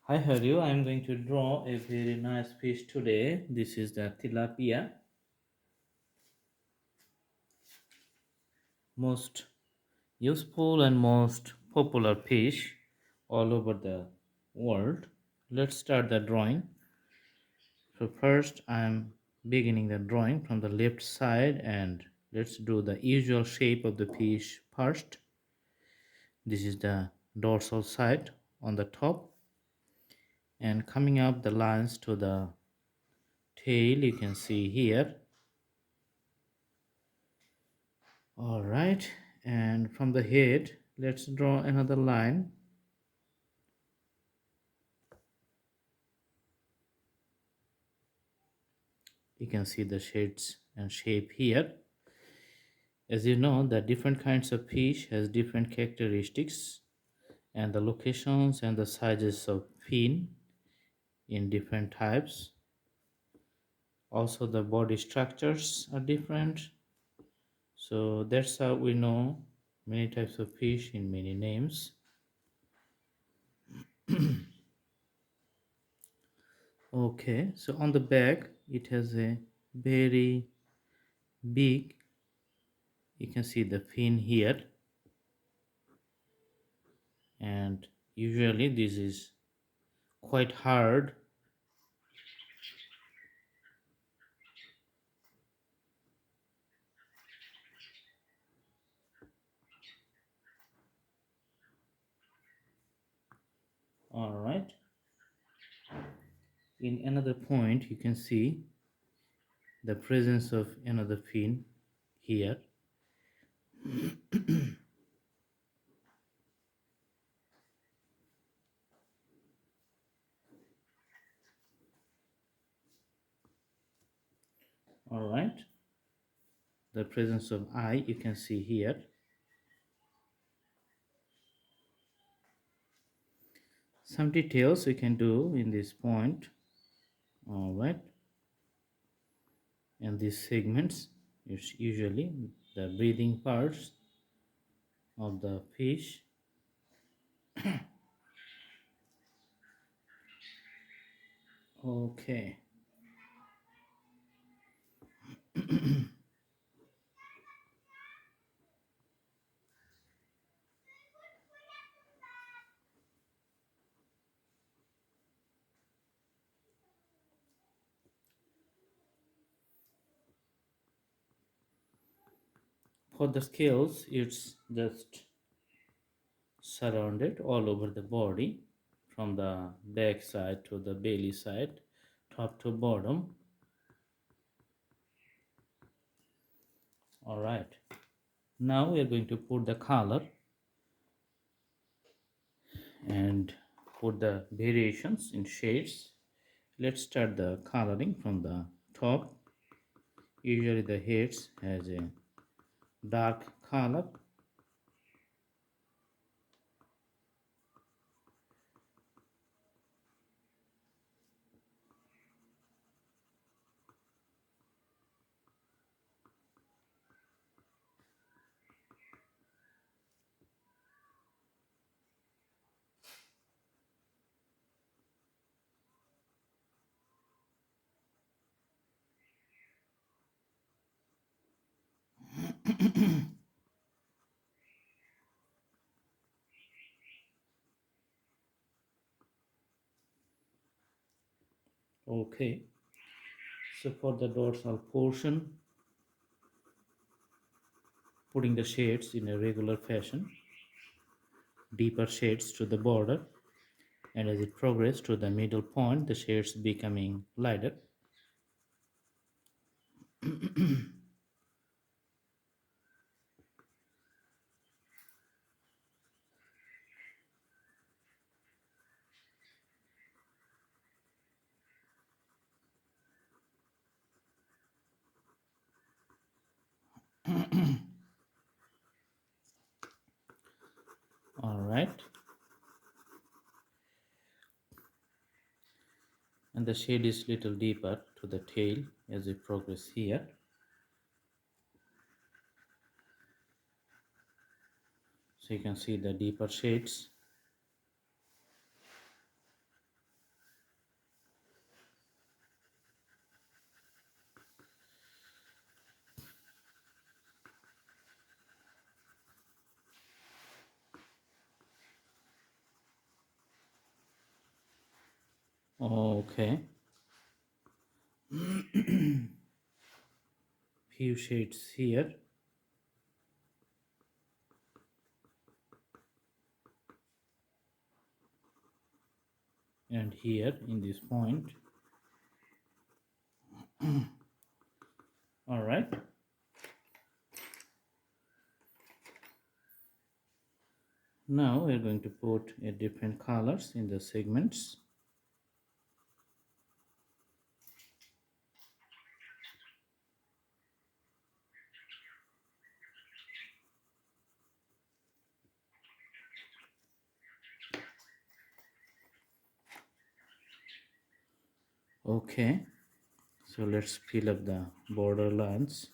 Hi, how are you? I'm going to draw a very nice fish today. This is the tilapia, most useful and most popular fish all over the world. Let's start the drawing. So first I'm beginning the drawing from the left side, and let's do the usual shape of the fish first. This is the dorsal side on the top, and coming up the lines to the tail you can see here. All right, and from the head, let's draw another line. You can see the shades and shape here. As you know, the different kinds of fish has different characteristics, and the locations and the sizes of fin in different types. Also, the body structures are different. So that's how we know many types of fish in many names. Okay, so on the back, it has a very big, you can see the fin here, and usually this is quite hard. All right, in another point you can see the presence of another fin here. All right, the presence of eye you can see here. Some details we can do in this point. All right, and these segments is usually the breathing parts of the fish. Okay. For the scales, it's just surrounded all over the body from the back side to the belly side, top to bottom. All right, now we are going to put the color and put the variations in shades. Let's start the coloring from the top. Usually the heads has a dark color. Okay, so for the dorsal portion, putting the shades in a regular fashion, deeper shades to the border, and as it progresses to the middle point, the shades becoming lighter. All right, and the shade is little deeper to the tail as we progress here. So you can see the deeper shades. Okay. Few shades here and here in this point. All right. Now we're going to put different colors in the segments. Okay, so let's fill up the border lines.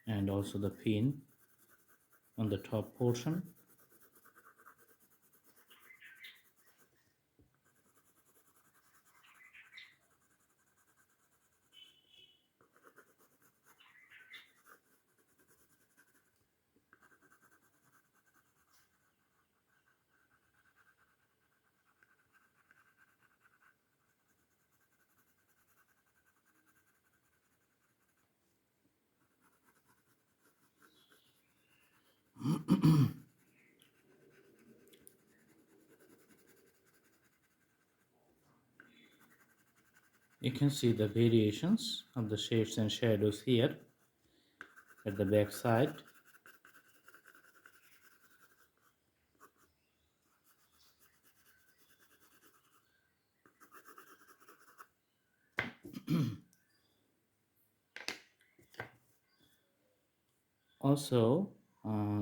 And also the fin on the top portion. You can see the variations of the shades and shadows here at the back side. Also,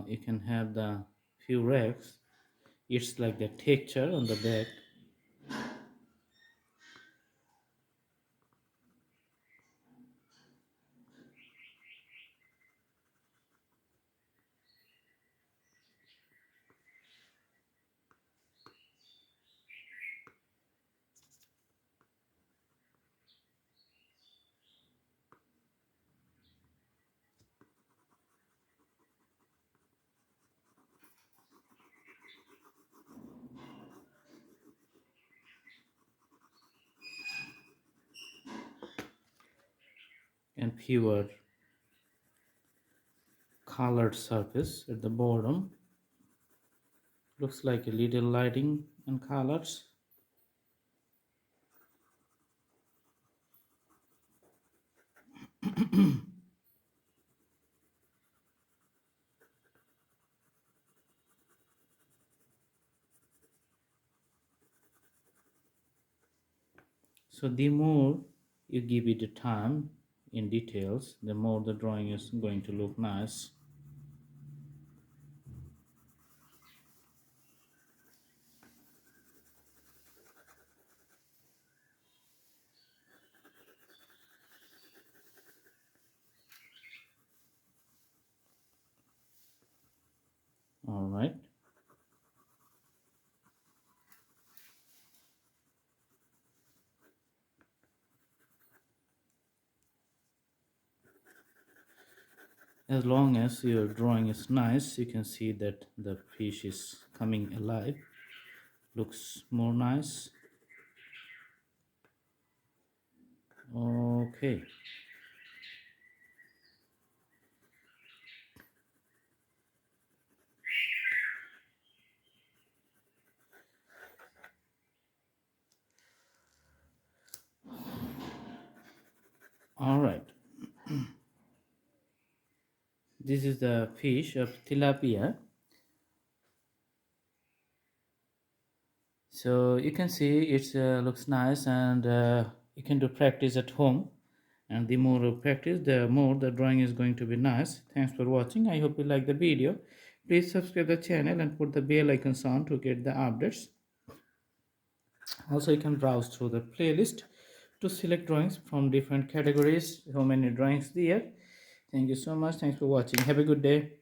you can have the few racks. It's like the texture on the back. And fewer colored surface at the bottom. Looks like a little lighting and colors. So the more you give it a time in details, the more the drawing is going to look nice. All right. As long as your drawing is nice, you can see that the fish is coming alive. Looks more nice. Okay. All right. This is the fish of tilapia. So you can see it looks nice, and you can do practice at home. And the more you practice, the more the drawing is going to be nice. Thanks for watching. I hope you like the video. Please subscribe the channel and put the bell icon on to get the updates. Also, you can browse through the playlist to select drawings from different categories. So many drawings there. Thank you so much. Thanks for watching. Have a good day.